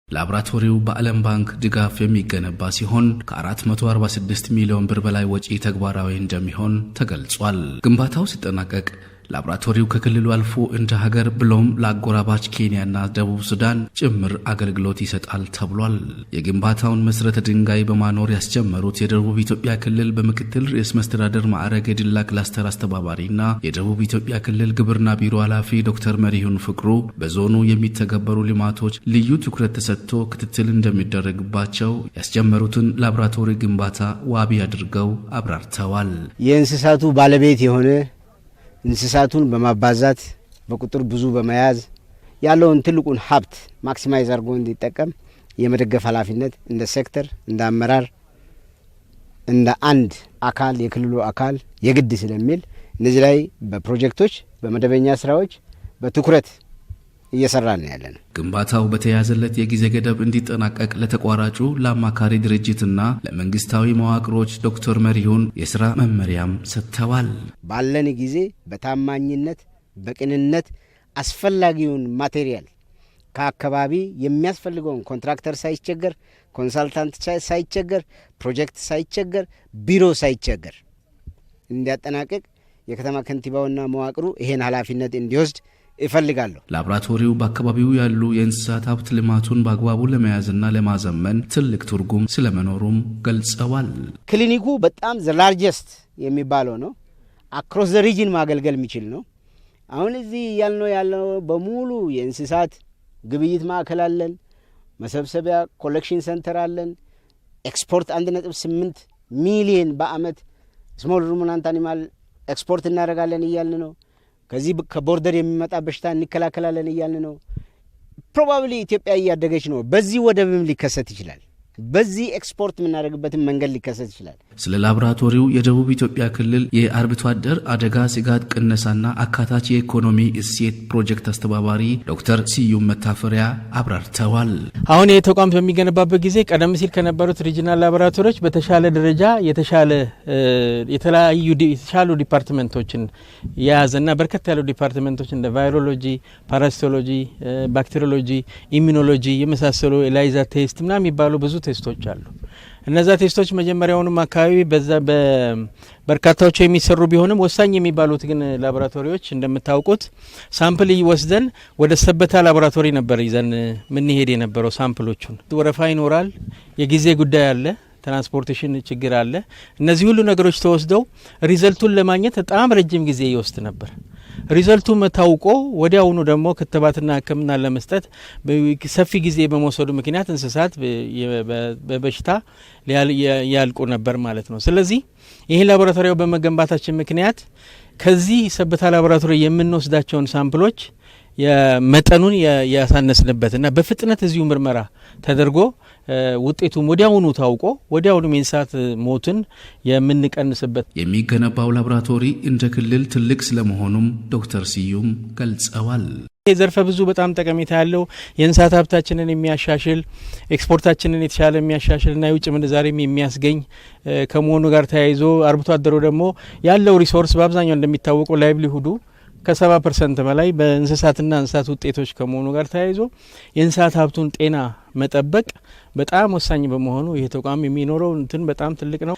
ላብራቶሪው በዓለም ባንክ ድጋፍ የሚገነባ ሲሆን ከ446 ሚሊዮን ብር በላይ ወጪ ተግባራዊ እንደሚሆን ተገልጿል። ግንባታው ሲጠናቀቅ ላብራቶሪው ከክልሉ አልፎ እንደ ሀገር ብሎም ለአጎራባች ኬንያና ደቡብ ሱዳን ጭምር አገልግሎት ይሰጣል ተብሏል። የግንባታውን መሰረተ ድንጋይ በማኖር ያስጀመሩት የደቡብ ኢትዮጵያ ክልል በምክትል ርዕሰ መስተዳድር ማዕረግ የዲላ ክላስተር አስተባባሪና የደቡብ ኢትዮጵያ ክልል ግብርና ቢሮ ኃላፊ ዶክተር መሪሁን ፍቅሩ በዞኑ የሚተገበሩ ልማቶች ልዩ ትኩረት ተሰጥቶ ክትትል እንደሚደረግባቸው ያስጀመሩትን ላብራቶሪ ግንባታ ዋቢ አድርገው አብራርተዋል። የእንስሳቱ ባለቤት የሆነ እንስሳቱን በማባዛት በቁጥር ብዙ በመያዝ ያለውን ትልቁን ሀብት ማክሲማይዝ አድርጎ እንዲጠቀም የመደገፍ ኃላፊነት እንደ ሴክተር እንደ አመራር እንደ አንድ አካል የክልሉ አካል የግድ ስለሚል እነዚህ ላይ በፕሮጀክቶች በመደበኛ ስራዎች በትኩረት እየሰራን ነው ያለነው። ግንባታው በተያዘለት የጊዜ ገደብ እንዲጠናቀቅ ለተቋራጩ ለአማካሪ ድርጅትና ለመንግስታዊ መዋቅሮች ዶክተር መሪሁን የሥራ መመሪያም ሰጥተዋል። ባለን ጊዜ በታማኝነት በቅንነት አስፈላጊውን ማቴሪያል ከአካባቢ የሚያስፈልገውን ኮንትራክተር ሳይቸገር፣ ኮንሳልታንት ሳይቸገር፣ ፕሮጀክት ሳይቸገር፣ ቢሮ ሳይቸገር እንዲያጠናቅቅ የከተማ ከንቲባውና መዋቅሩ ይሄን ኃላፊነት እንዲወስድ ይፈልጋለሁ። ላብራቶሪው በአካባቢው ያሉ የእንስሳት ሀብት ልማቱን በአግባቡ ለመያዝና ለማዘመን ትልቅ ትርጉም ስለመኖሩም ገልጸዋል። ክሊኒኩ በጣም ዘ ላርጀስት የሚባለው ነው። አክሮስ ዘ ሪጅን ማገልገል የሚችል ነው። አሁን እዚህ ያለው በሙሉ የእንስሳት ግብይት ማዕከል አለን፣ መሰብሰቢያ ኮሌክሽን ሰንተር አለን። ኤክስፖርት 1.8 ሚሊዮን በአመት ስሞል ሩሚናንት አኒማል ኤክስፖርት እናደርጋለን እያልን ነው። ከዚህ ከቦርደር የሚመጣ በሽታ እንከላከላለን እያልን ነው። ፕሮባብሊ ኢትዮጵያ እያደገች ነው። በዚህ ወደብም ሊከሰት ይችላል። በዚህ ኤክስፖርት የምናደርግበትን መንገድ ሊከሰት ይችላል። ስለ ላብራቶሪው የደቡብ ኢትዮጵያ ክልል የአርብቶ አደር አደጋ ስጋት ቅነሳና አካታች የኢኮኖሚ እሴት ፕሮጀክት አስተባባሪ ዶክተር ስዩም መታፈሪያ አብራርተዋል። አሁን ይህ ተቋም በሚገነባበት ጊዜ ቀደም ሲል ከነበሩት ሪጂናል ላብራቶሪዎች በተሻለ ደረጃ የተሻሉ ዲፓርትመንቶችን የያዘና በርከት ያሉ ዲፓርትመንቶች እንደ ቫይሮሎጂ፣ ፓራሲቶሎጂ፣ ባክቴሪዮሎጂ፣ ኢሚኖሎጂ የመሳሰሉ ኤላይዛ ቴስት ምናምን የሚባሉ ብዙ ቴስቶች አሉ። እነዛ ቴስቶች መጀመሪያውንም አካባቢ በርካታዎች የሚሰሩ ቢሆንም ወሳኝ የሚባሉት ግን ላቦራቶሪዎች እንደምታውቁት ሳምፕል ወስደን ወደ ሰበታ ላቦራቶሪ ነበር ይዘን ምን ሄድ የነበረው። ሳምፕሎቹን ወረፋ ይኖራል፣ የጊዜ ጉዳይ አለ፣ ትራንስፖርቴሽን ችግር አለ። እነዚህ ሁሉ ነገሮች ተወስደው ሪዘልቱን ለማግኘት በጣም ረጅም ጊዜ ይወስድ ነበር። ሪዘልቱ ታውቆ ወዲያውኑ ደግሞ ክትባትና ሕክምና ለመስጠት ሰፊ ጊዜ በመውሰዱ ምክንያት እንስሳት በበሽታ ያልቁ ነበር ማለት ነው። ስለዚህ ይሄ ላቦራቶሪው በመገንባታችን ምክንያት ከዚህ ሰበታ ላቦራቶሪ የምንወስዳቸውን ሳምፕሎች የመጠኑን ያሳነስንበትና በፍጥነት እዚሁ ምርመራ ተደርጎ ውጤቱም ወዲያውኑ ታውቆ ወዲያውኑ የእንስሳት ሞትን የምንቀንስበት የሚገነባው ላቦራቶሪ እንደ ክልል ትልቅ ስለመሆኑም ዶክተር ስዩም ገልጸዋል። ዘርፈ ብዙ በጣም ጠቀሜታ ያለው የእንስሳት ሀብታችንን የሚያሻሽል ኤክስፖርታችንን የተሻለ የሚያሻሽልና የውጭ ምንዛሬም የሚያስገኝ ከመሆኑ ጋር ተያይዞ አርብቶ አደሩ ደግሞ ያለው ሪሶርስ በአብዛኛው እንደሚታወቀው ላይቭሊሁዱ ከ70% በላይ በእንስሳትና እንስሳት ውጤቶች ከመሆኑ ጋር ተያይዞ የእንስሳት ሀብቱን ጤና መጠበቅ በጣም ወሳኝ በመሆኑ ይህ ተቋም የሚኖረው እንትን በጣም ትልቅ ነው።